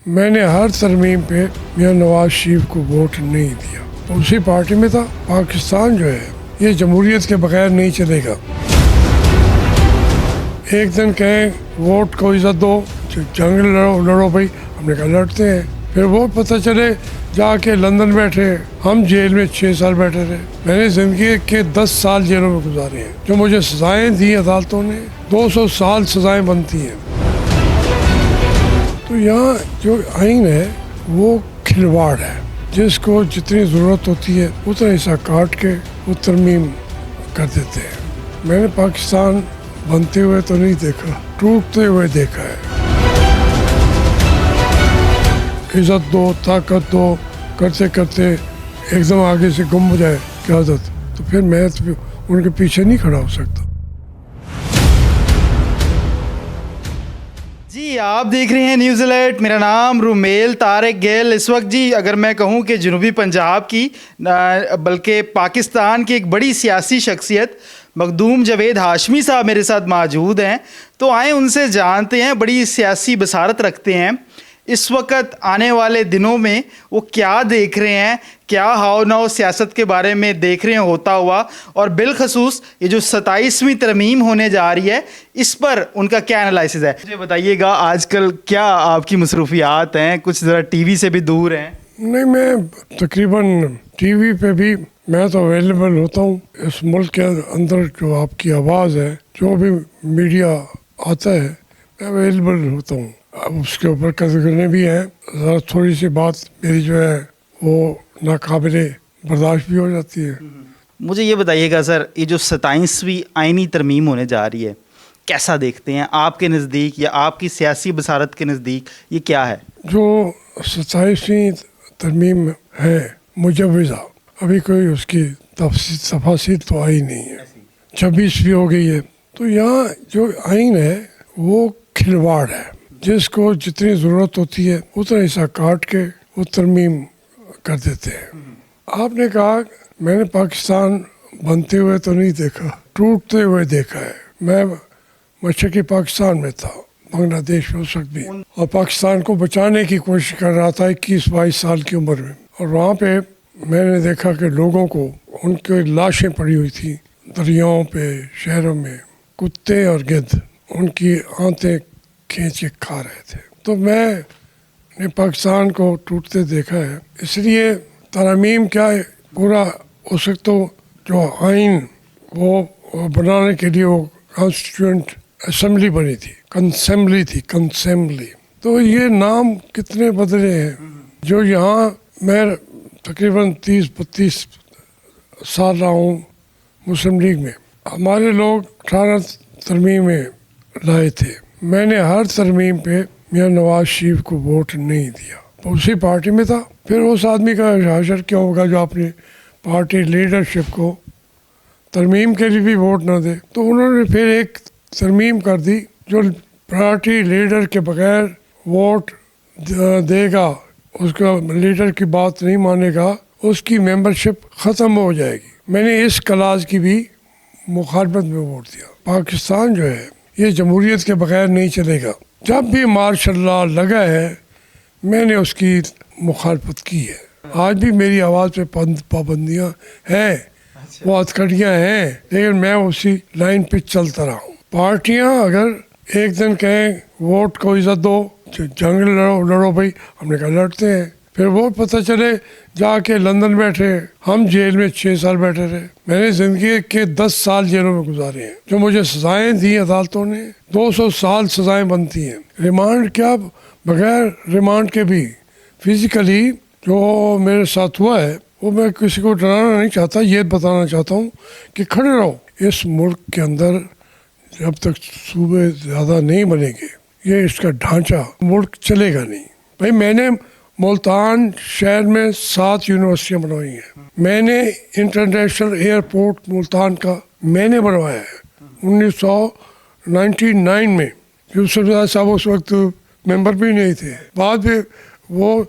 میں نے ہر ترمیم پہ میاں نواز شریف کو ووٹ نہیں دیا، اسی پارٹی میں تھا۔ پاکستان جو ہے یہ جمہوریت کے بغیر نہیں چلے گا۔ ایک دن کہیں ووٹ کو عزت دو، جنگ لڑو بھائی، ہم نے کہا لڑتے ہیں، پھر ووٹ پتہ چلے جا کے لندن بیٹھے، ہم جیل میں 6 سال بیٹھے رہے۔ میں نے زندگی کے 10 سال جیلوں میں گزارے ہیں، جو مجھے سزائیں دی عدالتوں نے 200 سال سزائیں بنتی ہیں۔ تو یہاں جو آئین ہے وہ کھلواڑ ہے، جس کو جتنی ضرورت ہوتی ہے اتنا حصہ کاٹ کے وہ ترمیم کر دیتے ہیں۔ میں نے پاکستان بنتے ہوئے تو نہیں دیکھا، ٹوٹتے ہوئے دیکھا ہے۔ عزت دو، طاقت دو، کرتے کرتے ایک دم آگے سے گم ہو جائے قیادت، تو پھر میں ان کے پیچھے نہیں کھڑا ہو سکتا۔ جی آپ دیکھ رہے ہیں نیوز الرٹ، میرا نام رومیل طارق گیل۔ اس وقت جی اگر میں کہوں کہ جنوبی پنجاب کی بلکہ پاکستان کی ایک بڑی سیاسی شخصیت مخدوم جاوید ہاشمی صاحب میرے ساتھ موجود ہیں، تو آئیں ان سے جانتے ہیں، بڑی سیاسی بصارت رکھتے ہیں۔ اس وقت آنے والے دنوں میں وہ کیا دیکھ رہے ہیں، کیا ہاؤ ناؤ سیاست کے بارے میں دیکھ رہے ہیں ہوتا ہوا، اور بالخصوص یہ جو 27ویں ترمیم ہونے جا رہی ہے اس پر ان کا کیا انالائسس ہے۔ مجھے بتائیے گا آج کل کیا آپ کی مصروفیات ہیں، کچھ ذرا ٹی وی سے بھی دور ہیں؟ نہیں، میں تقریباً ٹی وی پہ بھی میں تو اویلیبل ہوتا ہوں۔ اس ملک کے اندر جو آپ کی آواز ہے، جو بھی میڈیا آتا ہے، میں اویلیبل ہوتا ہوں۔ اب اس کے اوپر قدر بھی ہے، ذرا تھوڑی سی بات میری جو ہے وہ ناقابل برداشت بھی ہو جاتی ہے۔ مجھے یہ بتائیے گا سر، یہ جو 27ویں آئینی ترمیم ہونے جا رہی ہے کیسا دیکھتے ہیں آپ کے نزدیک، یا آپ کی سیاسی بصارت کے نزدیک یہ کیا ہے؟ جو 27ویں ترمیم ہے مجوزہ، ابھی کوئی اس کی تفاصیل تو آئی نہیں ہے، 26ویں ہو گئی ہے۔ تو یہاں جو آئین ہے وہ کھلواڑ ہے، جس کو جتنی ضرورت ہوتی ہے اتنا حصہ کاٹ کے وہ ترمیم کر دیتے ہیں۔ آپ نے کہا میں نے پاکستان بنتے ہوئے تو نہیں دیکھا، ٹوٹتے ہوئے دیکھا ہے۔ میں مشرقی پاکستان میں تھا، بنگلہ دیش میں اس وقت بھی، اور پاکستان کو بچانے کی کوشش کر رہا تھا 21-22 سال کی عمر میں۔ اور وہاں پہ میں نے دیکھا کہ لوگوں کو ان کے لاشیں پڑی ہوئی تھیں دریاؤں پہ، شہروں میں، کتے اور گدھ ان کی آنتیں کھینچ کے کھا رہے تھے۔ تو میں نے پاکستان کو ٹوٹتے دیکھا ہے، اس لیے ترمیم کیا ہے، پورا اس وقت تو جو آئین وہ بنانے کے لیے وہ کانسٹیٹیوئنٹ اسمبلی بنی تھی، کنسمبلی۔ تو یہ نام کتنے بدلے ہیں۔ جو یہاں میں تقریباً 30-32 سال رہا ہوں مسلم لیگ میں، ہمارے لوگ 18 ترمیمیں لائے تھے۔ میں نے ہر ترمیم پہ میاں نواز شریف کو ووٹ نہیں دیا، اسی پارٹی میں تھا۔ پھر اس آدمی کا حشر کیا ہوگا جو اپنی پارٹی لیڈرشپ کو ترمیم کے لیے بھی ووٹ نہ دے۔ تو انہوں نے پھر ایک ترمیم کر دی، جو پارٹی لیڈر کے بغیر ووٹ دے گا، اس کا لیڈر کی بات نہیں مانے گا، اس کی ممبرشپ ختم ہو جائے گی۔ میں نے اس کلاز کی بھی مخالفت میں ووٹ دیا۔ پاکستان جو ہے یہ جمہوریت کے بغیر نہیں چلے گا۔ جب بھی مارشل لا لگا ہے میں نے اس کی مخالفت کی ہے۔ آج بھی میری آواز پہ پابندیاں ہیں، وہ ہتھکڑیاں ہیں، لیکن میں اسی لائن پہ چلتا رہا ہوں۔ پارٹیاں اگر ایک دن کہیں ووٹ کو عزت دو، جنگ لڑو بھائی، ہم نے کہا لڑتے ہیں، پھر ووٹ پتہ چلے جا کے لندن بیٹھے، ہم جیل میں 6 سال بیٹھے رہے۔ میں نے زندگی کے 10 سال جیلوں میں گزارے ہیں، جو مجھے سزائیں دی عدالتوں نے 200 سال سزائیں بنتی ہیں۔ ریمانڈ کیا، بغیر ریمانڈ کے بھی فزیکلی جو میرے ساتھ ہوا ہے، وہ میں کسی کو ڈرانا نہیں چاہتا، یہ بتانا چاہتا ہوں کہ کھڑے رہو۔ اس ملک کے اندر جب تک صوبے زیادہ نہیں بنیں گے، یہ اس کا ڈھانچہ، ملک چلے گا نہیں۔ بھائی میں نے ملتان شہر میں 7 یونیورسٹیاں بنوائی ہیں، میں نے انٹرنیشنل ایئرپورٹ ملتان کا میں نے بنوایا ہے 1999 میں۔ یوسف زئی صاحب اس وقت ممبر بھی نہیں تھے، بعد میں وہ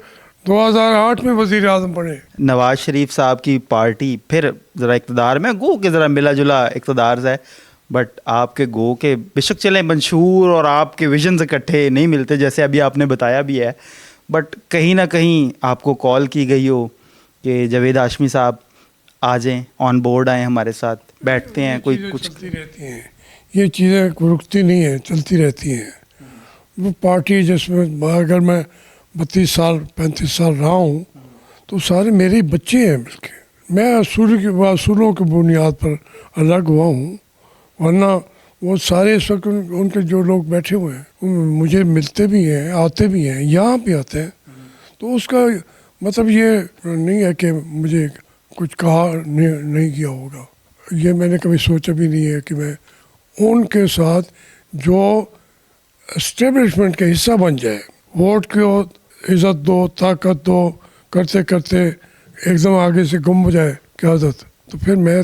2008 میں وزیر اعظم بنے۔ نواز شریف صاحب کی پارٹی پھر ذرا اقتدار میں گو کہ ذرا ملا جلا اقتدار ہے، بٹ آپ کے گو کے بے شک چلیں منشور اور آپ کے ویژنز اکٹھے نہیں ملتے، جیسے ابھی آپ نے بتایا بھی ہے، بٹ کہیں نہ کہیں آپ کو کال کی گئی ہو کہ جاوید ہاشمی صاحب آ جائیں, آن بورڈ آئیں, ہمارے ساتھ بیٹھتے ہیں, کوئی کچھ چلتی رہتی ہیں, یہ چیزیں رکتی نہیں ہیں, چلتی رہتی ہیں. وہ پارٹی جس میں اگر میں 32 سال 35 سال رہا ہوں تو سارے میرے بچے ہیں بلکہ. میں اصولوں کی بنیاد پر الگ ہوا ہوں, ورنہ وہ سارے اس وقت ان کے جو لوگ بیٹھے ہوئے ہیں مجھے ملتے بھی ہیں, آتے بھی ہیں, یہاں بھی آتے ہیں. تو اس کا مطلب یہ نہیں ہے کہ مجھے کچھ کہا نہیں کیا ہوگا. یہ میں نے کبھی سوچا بھی نہیں ہے کہ میں ان کے ساتھ جو اسٹیبلشمنٹ کا حصہ بن جائے, ووٹ کو عزت دو, طاقت دو, کرتے کرتے ایک دم آگے سے گم ہو جائے قیادت, تو پھر میں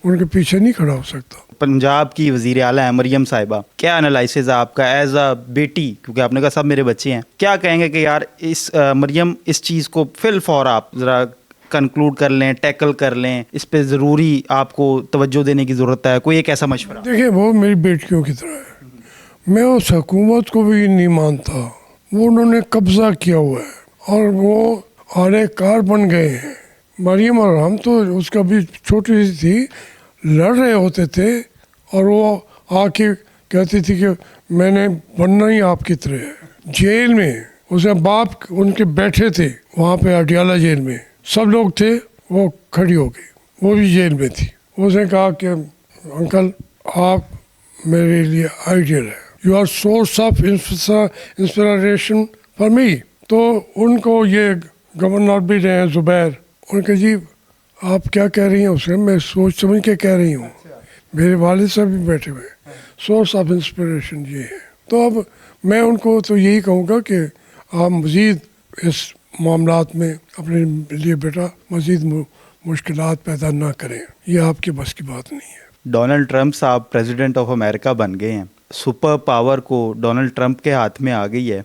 ان کے پیچھے نہیں کھڑا ہو سکتا. پنجاب کی وزیر اعلیٰ ہیں مریم صاحبہ, کیا انالائسز ہے آپ کا ایز اے بیٹی, کیونکہ آپ نے کہا سب میرے بچے ہیں, کیا کہیں گے کہ یار اس مریم اس چیز کو فی الفور آپ ذرا کنکلوڈ کر لیں, ٹیکل کر لیں, اس پہ ضروری آپ کو توجہ دینے کی ضرورت ہے, کوئی ایک ایسا مشورہ؟ دیکھیں وہ میری بیٹیوں کی طرح ہے, میں اس حکومت کو بھی نہیں مانتا, وہ انہوں نے قبضہ کیا ہوا ہے اور وہ آلے کار بن گئے ہیں. مریم اور ہم تو اس کا بھی چھوٹی سی تھی, لڑ رہے ہوتے تھے اور وہ آ کے کہتی تھی کہ میں نے بننا ہی آپ کی طرح ہے. جیل میں اس کے باپ ان کے بیٹھے تھے وہاں پہ اڈیالہ جیل میں, سب لوگ تھے, وہ کھڑی ہو گئی, وہ بھی جیل میں تھی. اس نے کہا کہ انکل آپ میرے لیے آئیڈیل ہے, you are source of inspiration for me. تو ان کو یہ گورنر بھی رہے ہیں زبیر, ان کے جی آپ کیا کہہ رہی ہیں, اس نے میں سوچ سمجھ کے کہہ رہی ہوں, میرے والد صاحب بھی بیٹھے ہوئے, سورس آف انسپریشن یہ ہے. تو اب میں ان کو تو یہی کہوں گا کہ آپ مزید اس معاملات میں اپنے لیے بیٹا مزید مشکلات پیدا نہ کریں, یہ آپ کے بس کی بات نہیں ہے. ڈونلڈ ٹرمپ صاحب پریزیڈنٹ آف امریکہ بن گئے ہیں, سپر پاور کو ڈونلڈ ٹرمپ کے ہاتھ میں آ گئی ہے.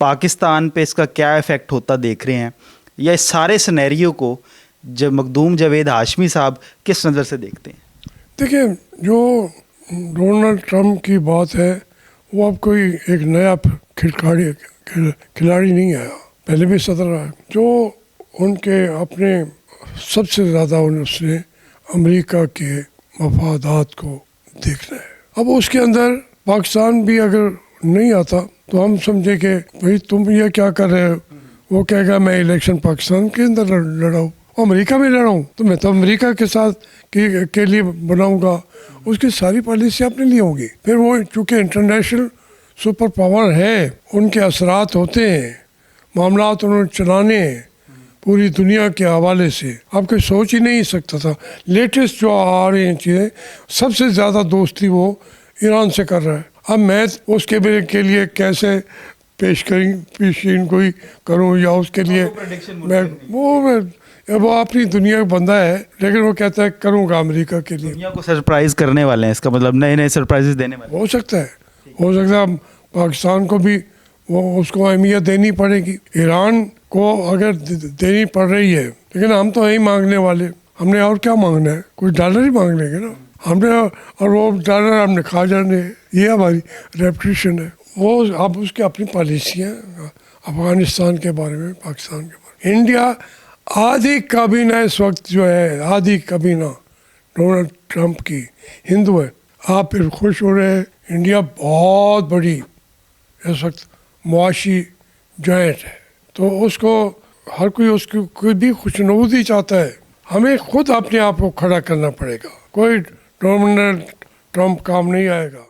پاکستان پہ اس کا کیا ایفیکٹ ہوتا دیکھ رہے ہیں, یا اس سارے سینیریو کو جب مخدوم جاوید ہاشمی صاحب کس نظر سے دیکھتے ہیں؟ دیکھیں, جو ڈونلڈ ٹرمپ کی بات ہے وہ اب کوئی ایک نیا کھلاڑی نہیں آیا, پہلے بھی صدر رہا. جو ان کے اپنے سب سے زیادہ اس نے امریکہ کے مفادات کو دیکھنا ہے. اب اس کے اندر پاکستان بھی اگر نہیں آتا تو ہم سمجھے کہ بھائی تم یہ کیا کر رہے ہو, وہ کہے گا میں الیکشن پاکستان کے اندر لڑا ہوں, امریکہ میں لڑا ہوں, تو میں تو امریکہ کے ساتھ کے لیے بناؤں گا, اس کی ساری پالیسی اپنے لیے ہوگی. پھر وہ چونکہ انٹرنیشنل سپر پاور ہے, ان کے اثرات ہوتے ہیں, معاملات انہوں نے چلانے ہیں پوری دنیا کے حوالے سے, آپ کوئی سوچ ہی نہیں سکتا تھا. لیٹسٹ جو آ رہی ہیں چیزیں, سب سے زیادہ دوستی وہ ایران سے کر رہا ہے. اب میں اس کے لیے کیسے پیشین کوئی کروں, یا اس کے لیے وہ اپنی دنیا کا بندہ ہے, لیکن وہ کہتا ہے کروں گا امریکہ کے لیے. دنیا کو سرپرائز کرنے والے ہیں, اس کا مطلب نئے نئے سرپرائزز دینے والے. ہو سکتا ہے پاکستان کو بھی وہ اس کو اہمیت دینی پڑے گی. ایران کو اگر دینی پڑ رہی ہے, لیکن ہم تو یہی مانگنے والے, ہم نے اور کیا مانگنا ہے, کوئی ڈالر ہی مانگ لیں گے نا ہم نے, اور وہ ڈالر ہم نے کھا جانے, یہ ہماری ریپوٹیشن ہے. وہ اب اس کی اپنی پالیسیاں افغانستان کے بارے میں, پاکستان کے بارے میں. انڈیا آدھی کابینہ اس وقت جو ہے, آدھی کابینہ ڈونلڈ ٹرمپ کی ہندو ہے. آپ پھر خوش ہو رہے ہیں, انڈیا بہت بڑی اس وقت معاشی جوائنٹ ہے, تو اس کو ہر کوئی بھی خوشنودی چاہتا ہے. ہمیں خود اپنے آپ کو کھڑا کرنا پڑے گا, کوئی ڈونلڈ ٹرمپ کام نہیں آئے گا.